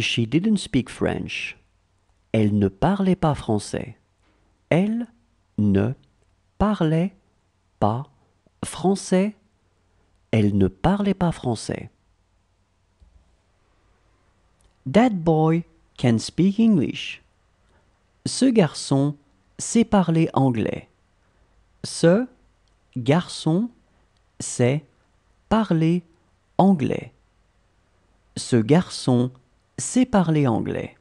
She didn't speak French. Elle ne parlait pas français. Elle ne parlait pas français. Elle ne parlait pas français. That boy can speak English. Ce garçon sait parler anglais. Ce garçon sait parler anglais. Ce garçon sait parler anglais.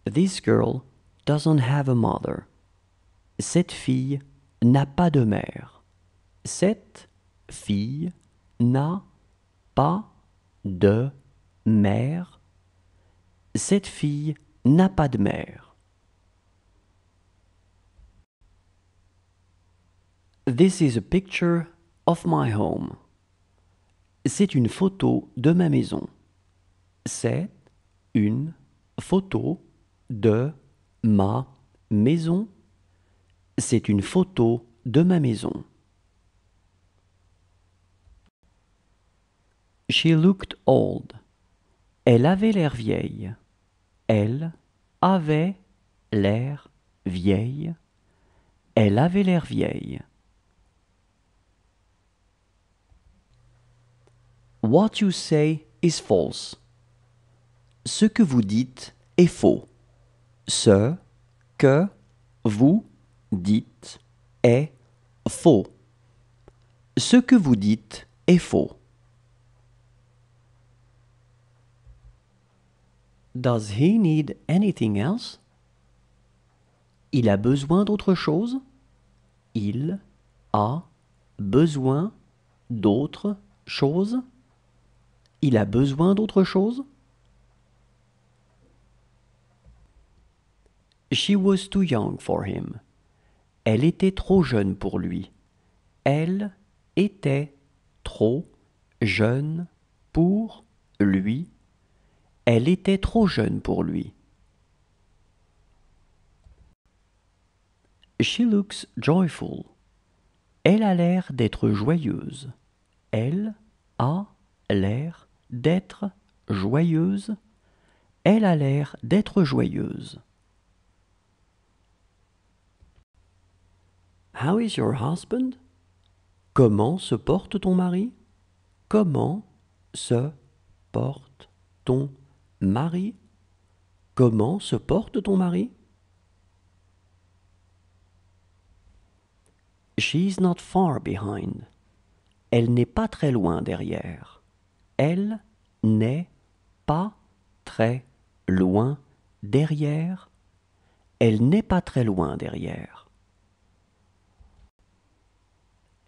This girl doesn't have a mother. Cette fille n'a pas de mère. Cette fille n'a pas de mère. Cette fille n'a pas de mère. This is a picture of my home. C'est une photo de ma maison. C'est une photo de ma maison. C'est une photo de ma maison. She looked old. Elle avait l'air vieille. Elle avait l'air vieille. Elle avait l'air vieille. What you say is false. Ce que vous dites est faux. Ce que vous dites est faux. Ce que vous dites est faux. Does he need anything else? Il a besoin d'autre chose? Il a besoin d'autre chose? Il a besoin d'autre chose? She was too young for him. Elle était trop jeune pour lui. Elle était trop jeune pour lui. Elle était trop jeune pour lui. She looks joyful. Elle a l'air d'être joyeuse. Elle a l'air d'être joyeuse. Elle a l'air d'être joyeuse. How is your husband? Comment se porte ton mari? Comment se porte ton mari? Comment se porte ton mari? She's not far behind. Elle n'est pas très loin derrière. Elle n'est pas très loin derrière. Elle n'est pas très loin derrière.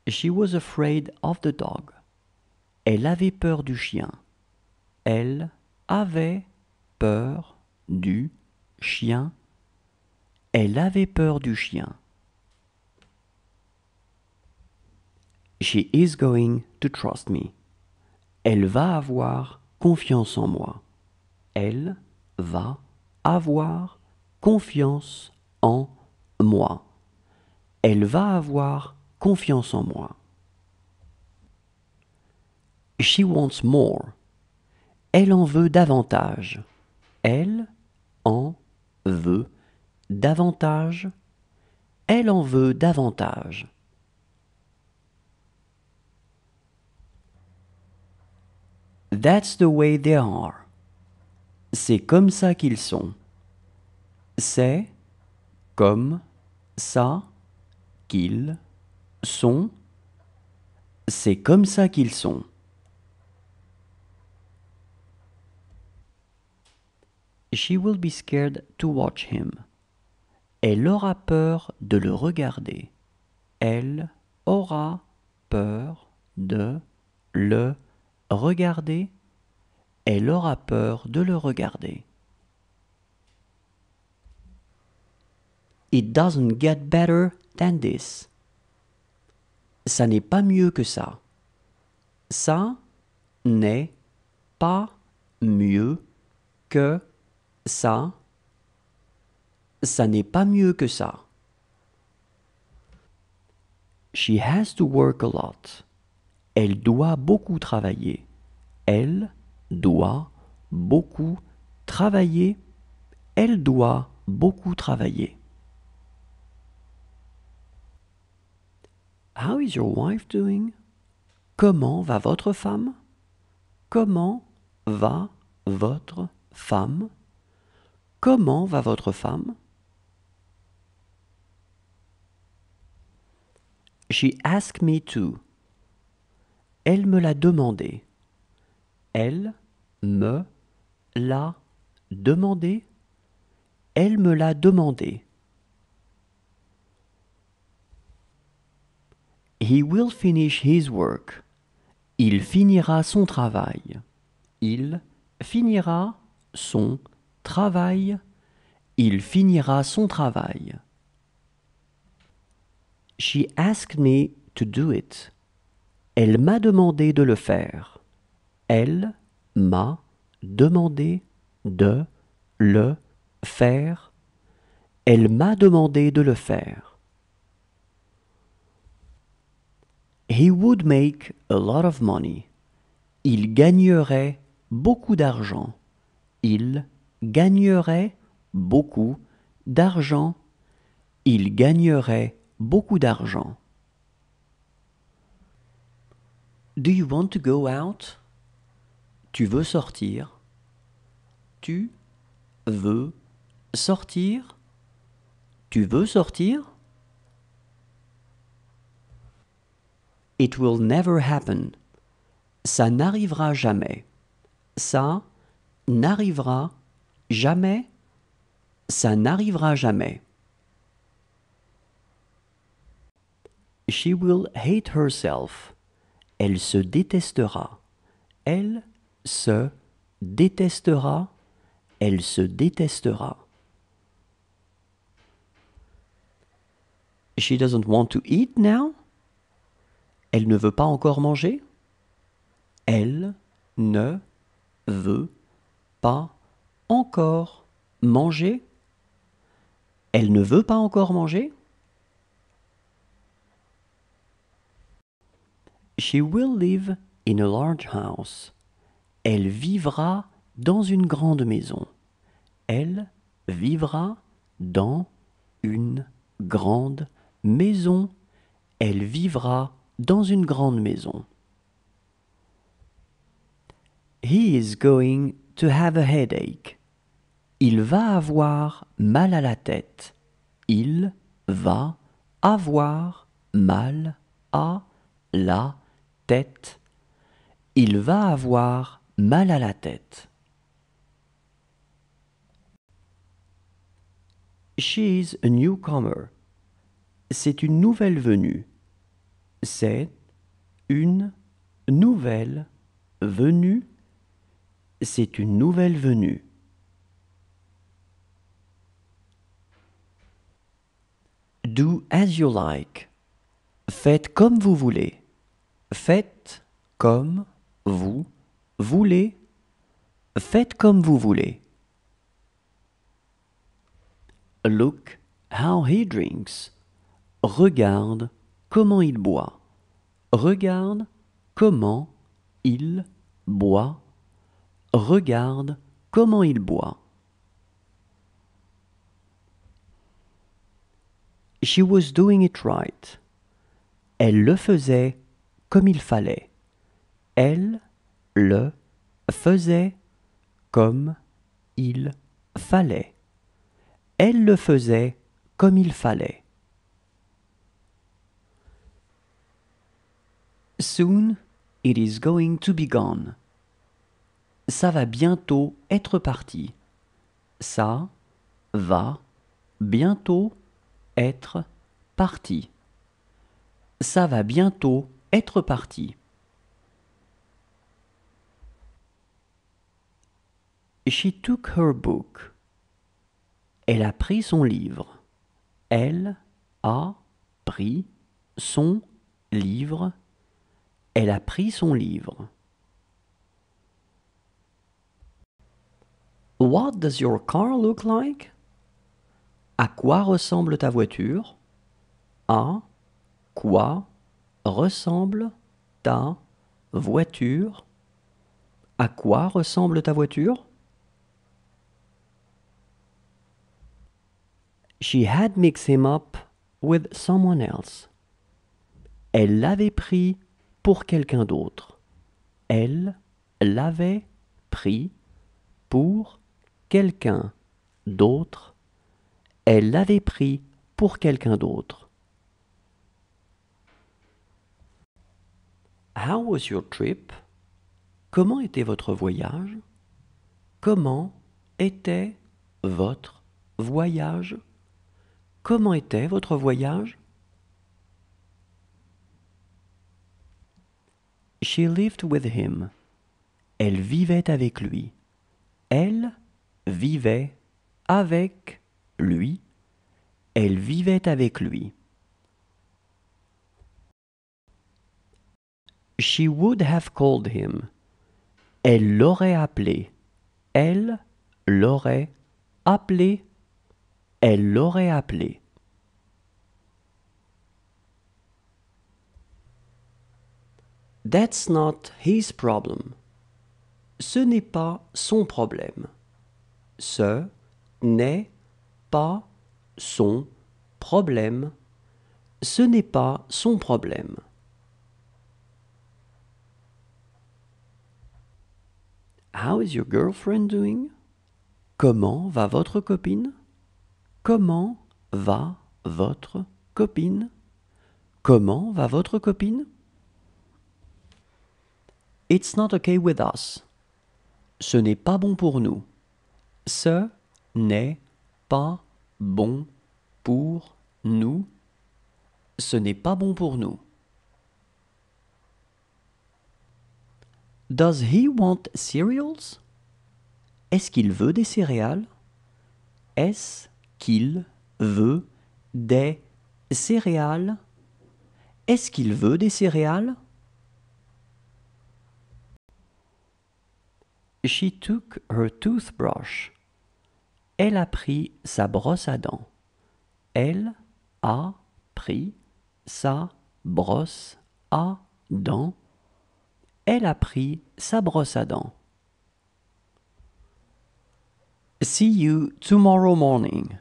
She was afraid of the dog. Elle avait peur du chien. Elle avait peur du chien. Elle avait peur du chien. She is going to trust me. Elle va avoir confiance en moi. Elle va avoir confiance en moi. Elle va avoir confiance en moi. She wants more. Elle en veut davantage. Elle en veut davantage. Elle en veut davantage. That's the way they are. C'est comme ça qu'ils sont. C'est comme ça qu'ils sont. C'est comme ça qu'ils sont. She will be scared to watch him. Elle aura peur de le regarder. Elle aura peur de le regarder. Elle aura peur de le regarder. It doesn't get better than this. Ça n'est pas mieux que ça. Ça n'est pas mieux que ça. Ça n'est pas mieux que ça. She has to work a lot. Elle doit beaucoup travailler. Elle doit beaucoup travailler. Elle doit beaucoup travailler. How is your wife doing? Comment va votre femme? Comment va votre femme? Comment va votre femme? She asked me to. Elle me l'a demandé. Elle me l'a demandé. Elle me l'a demandé. He will finish his work. Il finira son travail. Il finira son travail. Il finira son travail. She asked me to do it. Elle m'a demandé de le faire. Elle m'a demandé de le faire. Elle m'a demandé de le faire. He would make a lot of money. Il gagnerait beaucoup d'argent. Il gagnerait beaucoup d'argent. Il gagnerait beaucoup d'argent. Do you want to go out? Tu veux sortir? Tu veux sortir? Tu veux sortir? It will never happen. Ça n'arrivera jamais. Ça n'arrivera jamais. Ça n'arrivera jamais. She will hate herself. Elle se détestera. Elle se détestera. Elle se détestera. She doesn't want to eat now. Elle ne veut pas encore manger. Elle ne veut pas encore manger. Elle ne veut pas encore manger. She will live in a large house. Elle vivra dans une grande maison. Elle vivra dans une grande maison. Elle vivra dans une grande maison. He is going to have a headache. Il va avoir mal à la tête. Il va avoir mal à la tête. Il va avoir mal à la tête. She's a newcomer. C'est une nouvelle venue. C'est une nouvelle venue. C'est une nouvelle venue. Do as you like. Faites comme vous voulez. Faites comme vous voulez. Faites comme vous voulez. Look how he drinks. Regarde comment il boit. Regarde comment il boit. Regarde comment il boit. She was doing it right. Elle le faisait comme il fallait. Elle le faisait comme il fallait. Elle le faisait comme il fallait. Soon it is going to be gone. Ça va bientôt être parti. Ça va bientôt être parti. Ça va bientôt être parti. She took her book. Elle a pris son livre. Elle a pris son livre. Elle a pris son livre. What does your car look like? À quoi ressemble ta voiture? À quoi ressemble ta voiture. À quoi ressemble ta voiture? She had mixed him up with someone else. Elle l'avait pris pour quelqu'un d'autre. Elle l'avait pris pour quelqu'un d'autre. Elle l'avait pris pour quelqu'un d'autre. How was your trip? Comment était votre voyage? Comment était votre voyage? Comment était votre voyage? She lived with him. Elle vivait avec lui. Elle vivait avec lui. Elle vivait avec lui. She would have called him. Elle l'aurait appelé. Elle l'aurait appelé. Elle l'aurait appelé. That's not his problem. Ce n'est pas son problème. Ce n'est pas son problème. Ce n'est pas son problème. How is your girlfriend doing? Comment va votre copine? Comment va votre copine? Comment va votre copine? It's not okay with us. Ce n'est pas bon pour nous. Ce n'est pas bon pour nous. Ce n'est pas bon pour nous. Does he want cereals? Est-ce qu'il veut des céréales? Est-ce qu'il veut des céréales? Est-ce qu'il veut des céréales? She took her toothbrush. Elle a pris sa brosse à dents. Elle a pris sa brosse à dents. Elle a pris sa brosse à dents. See you tomorrow morning.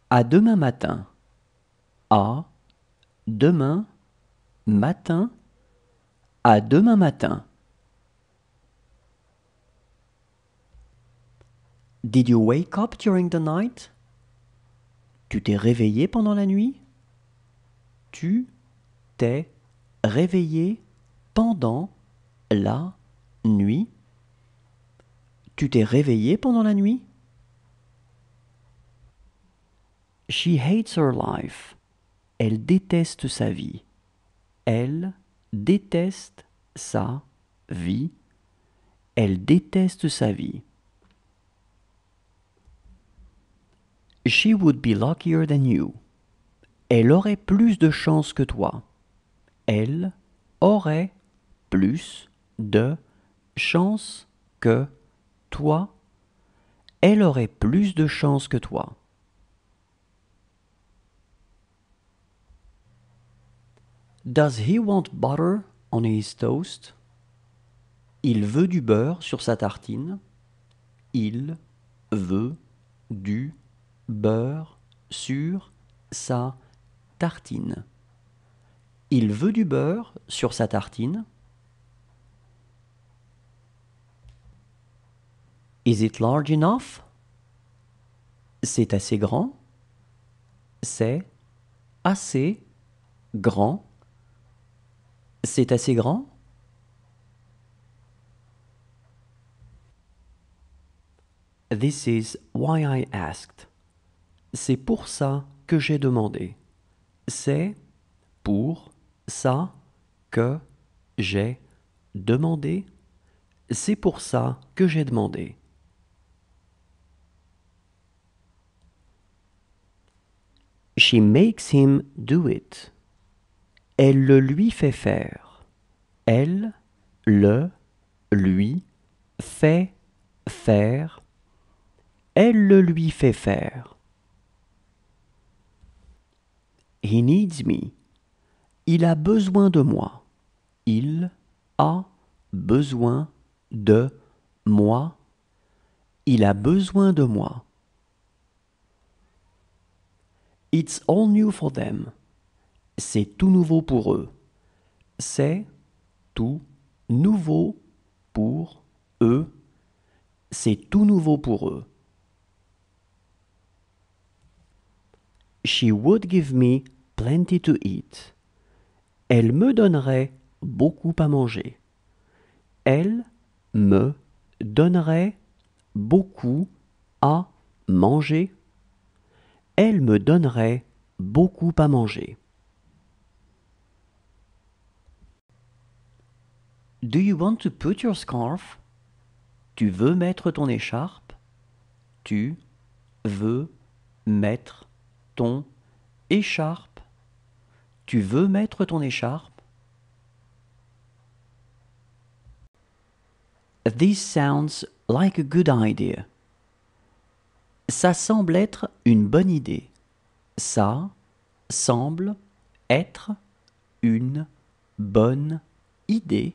À demain matin. À demain matin. À demain matin. Did you wake up during the night? Tu t'es réveillé pendant la nuit? Tu t'es réveillé pendant la nuit? Tu t'es réveillé pendant la nuit? She hates her life. Elle déteste sa vie. Elle déteste sa vie. Elle déteste sa vie. She would be luckier than you. Elle aurait plus de chance que toi. Elle aurait plus de chance que toi. Elle aurait plus de chance que toi. Does he want butter on his toast? Il veut du beurre sur sa tartine. Il veut du beurre sur sa tartine. Il veut du beurre sur sa tartine. Is it large enough? C'est assez grand. C'est assez grand. C'est assez grand. This is why I asked. C'est pour ça que j'ai demandé. C'est pour ça que j'ai demandé. C'est pour ça que j'ai demandé. She makes him do it. Elle le lui fait faire. Elle le lui fait faire. Elle le lui fait faire. He needs me. Il a besoin de moi. Il a besoin de moi. Il a besoin de moi. It's all new for them. C'est tout nouveau pour eux. C'est tout nouveau pour eux. C'est tout nouveau pour eux. She would give me plenty to eat. Elle me donnerait beaucoup à manger. Elle me donnerait beaucoup à manger. Elle me donnerait beaucoup à manger. Do you want to put your scarf? Tu veux mettre ton écharpe? Tu veux mettre ton écharpe? Tu veux mettre ton écharpe? This sounds like a good idea. Ça semble être une bonne idée. Ça semble être une bonne idée.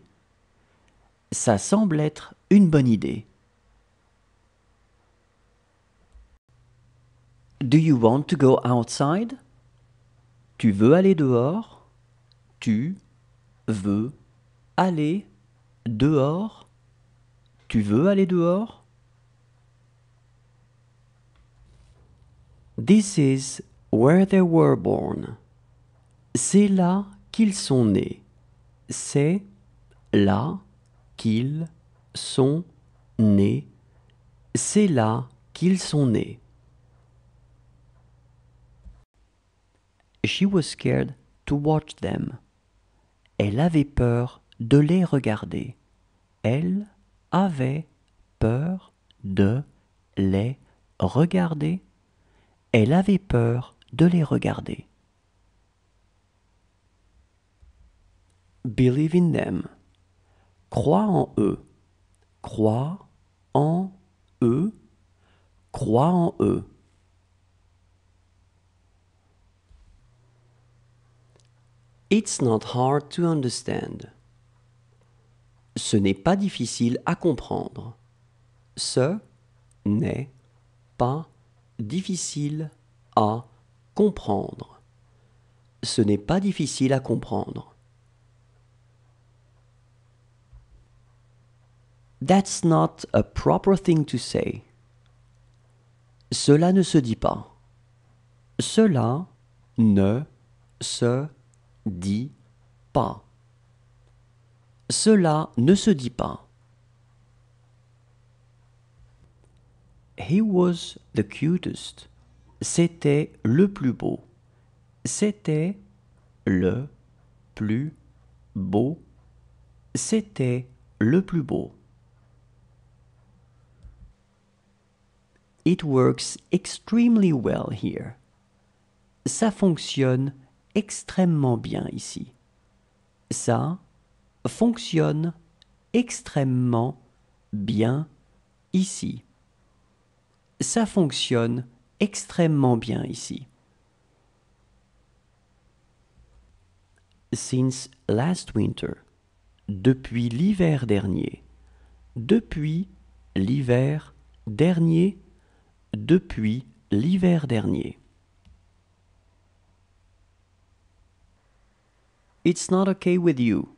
Ça semble être une bonne idée. Do you want to go outside? Tu veux aller dehors? Tu veux aller dehors? Tu veux aller dehors? This is where they were born. C'est là qu'ils sont nés. C'est là qu'ils sont nés. C'est là qu'ils sont nés. She was scared to watch them. Elle avait peur de les regarder. Elle avait peur de les regarder. Elle avait peur de les regarder. Believe in them. Crois en eux. Crois en eux. Crois en eux. It's not hard to understand. Ce n'est pas difficile à comprendre. Ce n'est pas difficile à comprendre. Ce n'est pas difficile à comprendre. That's not a proper thing to say. Cela ne se dit pas. Cela ne se dit pas. Cela ne se dit pas. He was the cutest. C'était le plus beau. C'était le plus beau. C'était le plus beau. It works extremely well here. Ça fonctionne extrêmement bien ici. Ça fonctionne extrêmement bien ici. Ça fonctionne extrêmement bien ici. Since last winter. Depuis l'hiver dernier. Depuis l'hiver dernier. Depuis l'hiver dernier. It's not okay with you.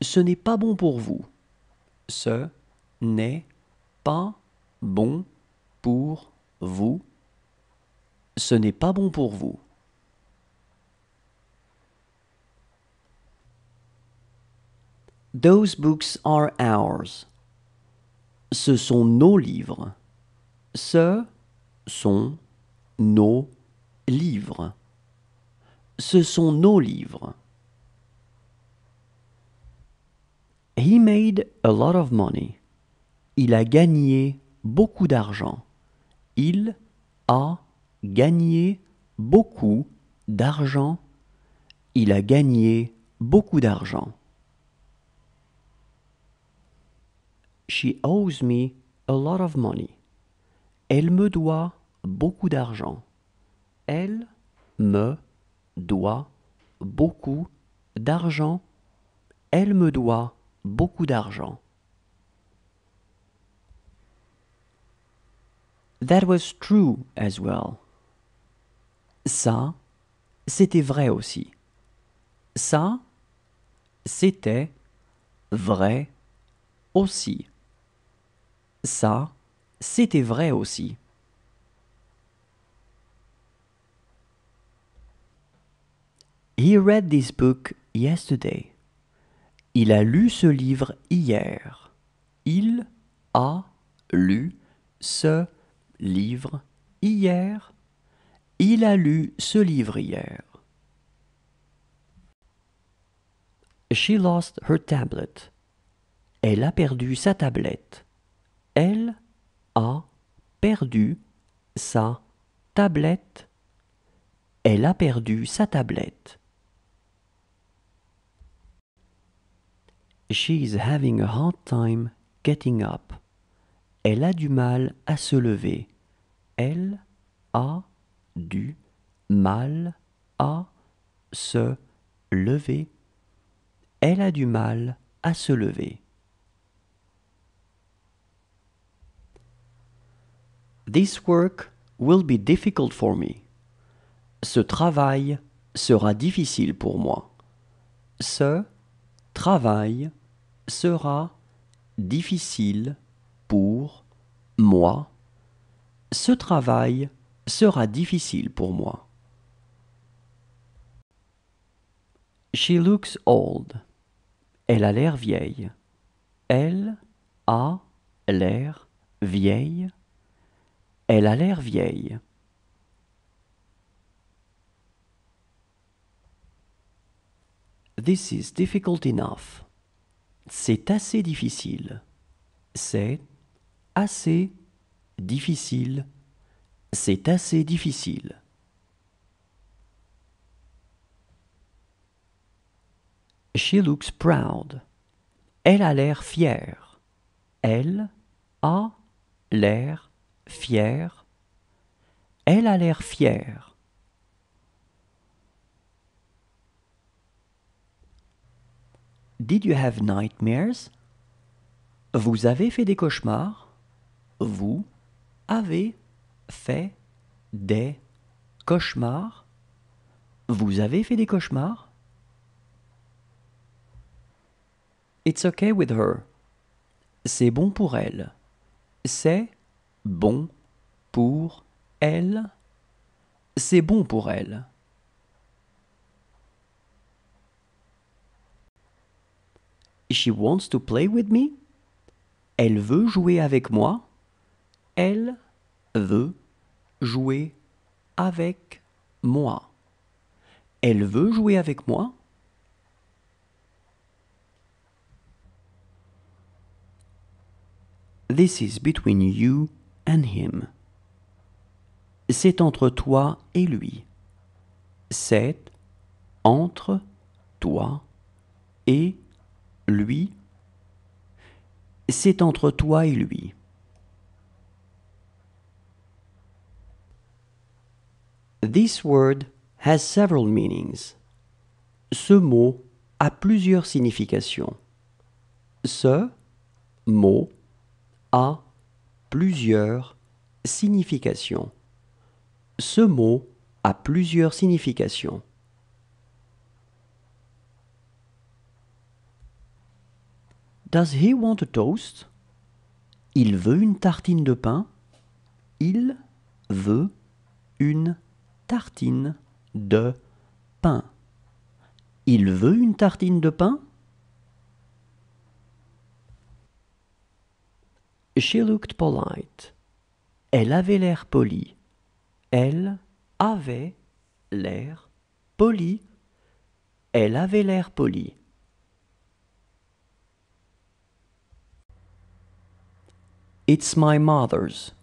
Ce n'est pas bon pour vous. Ce n'est pas bon pour vous. Ce n'est pas bon pour vous. Those books are ours. Ce sont nos livres. Ce sont nos livres. Ce sont nos livres. He made a lot of money. Il a gagné beaucoup d'argent. Il a gagné beaucoup d'argent. Il a gagné beaucoup d'argent. She owes me a lot of money. Elle me doit beaucoup d'argent. Elle me doit beaucoup d'argent. Elle me doit beaucoup d'argent. That was true as well. Ça, c'était vrai aussi. Ça, c'était vrai aussi. Ça, c'était vrai aussi. He read this book yesterday. Il a lu ce livre hier. Il a lu ce livre hier. Il a lu ce livre hier. She lost her tablet. Elle a perdu sa tablette. Elle a perdu sa tablette. Elle a perdu sa tablette. She is having a hard time getting up. Elle a du mal à se lever. Elle a du mal à se lever. Elle a du mal à se lever. This work will be difficult for me. Ce travail sera difficile pour moi. Ce travail sera difficile pour moi. Ce travail sera difficile pour moi. She looks old. Elle a l'air vieille. Elle a l'air vieille. Elle a l'air vieille. This is difficult enough. C'est assez difficile. C'est assez difficile. C'est assez difficile. She looks proud. Elle a l'air fière. Elle a l'air fière. Elle a l'air fière. Did you have nightmares? Vous avez fait des cauchemars? Vous avez fait des cauchemars? Vous avez fait des cauchemars? It's okay with her. C'est bon pour elle. C'est bon pour elle. C'est bon pour elle. She wants to play with me. Elle veut jouer avec moi. Elle veut jouer avec moi. Elle veut jouer avec moi. This is between you and him. C'est entre toi et lui. C'est entre toi et lui. C'est entre toi et lui. This word has several meanings. Ce mot a plusieurs significations. Ce mot a plusieurs significations. Ce mot a plusieurs significations. Does he want a toast? Il veut une tartine de pain. Il veut une tartine de pain. Il veut une tartine de pain? She looked polite. Elle avait l'air polie. Elle avait l'air polie. Elle avait l'air polie. It's my mother's.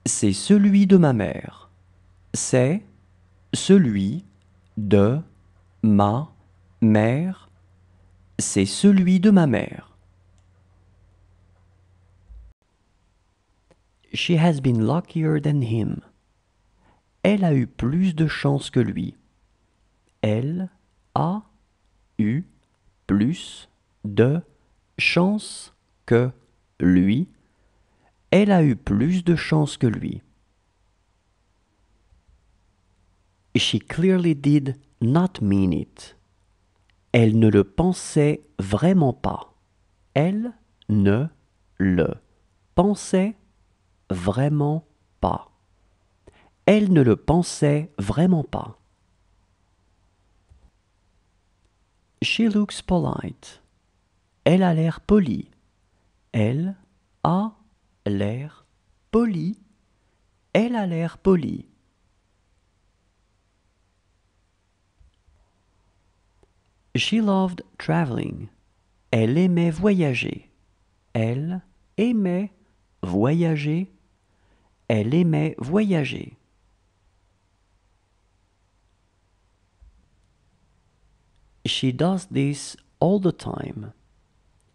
C'est celui de ma mère. C'est celui de ma mère. C'est celui de ma mère. She has been luckier than him. Elle a eu plus de chance que lui. Elle a eu plus plus de chance que lui. Elle a eu plus de chance que lui. She clearly did not mean it. Elle ne le pensait vraiment pas. Elle ne le pensait vraiment pas. Elle ne le pensait vraiment pas. She looks polite. Elle a l'air polie. Elle a l'air polie. Elle a l'air polie. She loved traveling. Elle aimait voyager. Elle aimait voyager. Elle aimait voyager. She does this all the time.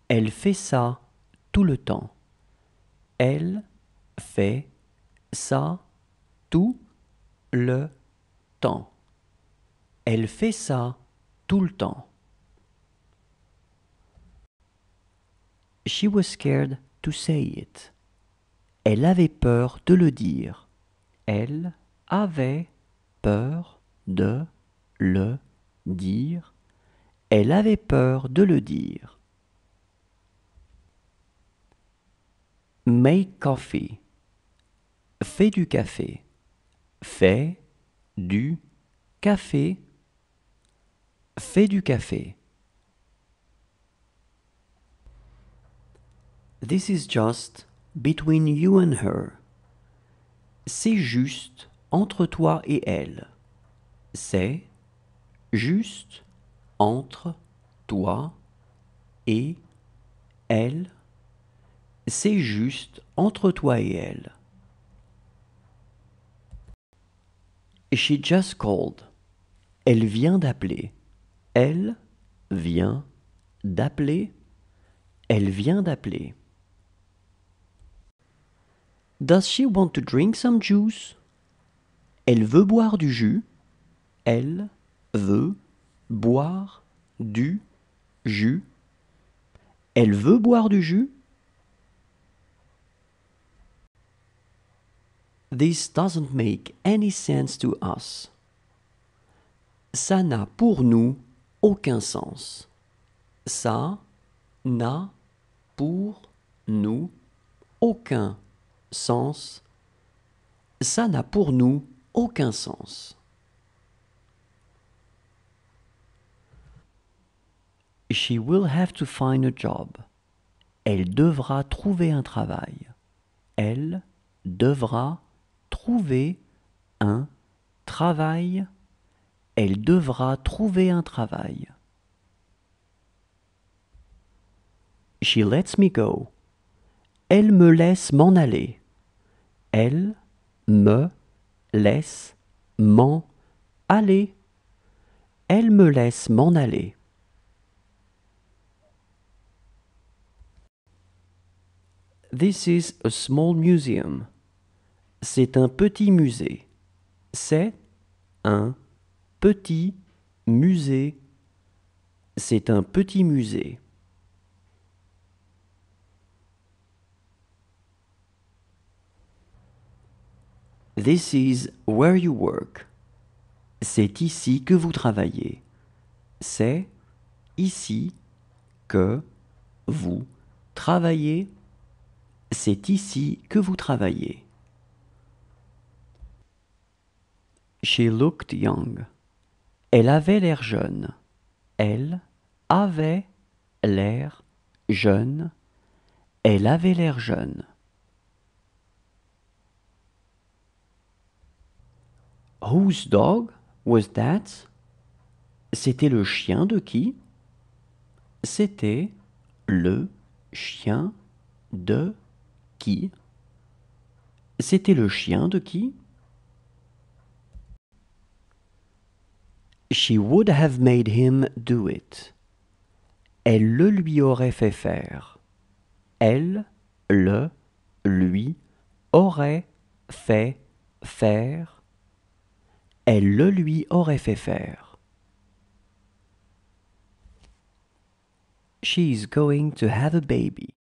Elle fait ça tout le temps. Elle fait ça tout le temps. Elle fait ça tout le temps. She was scared to say it. Elle avait peur de le dire. Elle avait peur de le dire. Elle avait peur de le dire. Make coffee. Fais du café. Fais du café. Fais du café. This is just between you and her. C'est juste entre toi et elle. C'est juste entre toi et elle. C'est juste entre toi et elle. She just called. Elle vient d'appeler. Elle vient d'appeler. Elle vient d'appeler. Does she want to drink some juice? Elle veut boire du jus. Elle veut boire du jus. Elle veut boire du jus. This doesn't make any sense to us. Ça n'a pour nous aucun sens. Ça n'a pour nous aucun sens. Ça n'a pour nous aucun sens. She will have to find a job. Elle devra trouver un travail. Elle devra trouver un travail. Elle devra trouver un travail. She lets me go. Elle me laisse m'en aller. Elle me laisse m'en aller. Elle me laisse m'en aller. This is a small museum. C'est un petit musée. C'est un petit musée. C'est un petit musée. This is where you work. C'est ici que vous travaillez. C'est ici que vous travaillez. C'est ici que vous travaillez. She looked young. Elle avait l'air jeune. Elle avait l'air jeune. Elle avait l'air jeune. Whose dog was that? C'était le chien de qui? C'était le chien de qui? C'était le chien de qui? She would have made him do it. Elle le lui aurait fait faire. Elle le lui aurait fait faire. Elle le lui aurait fait faire. She is going to have a baby.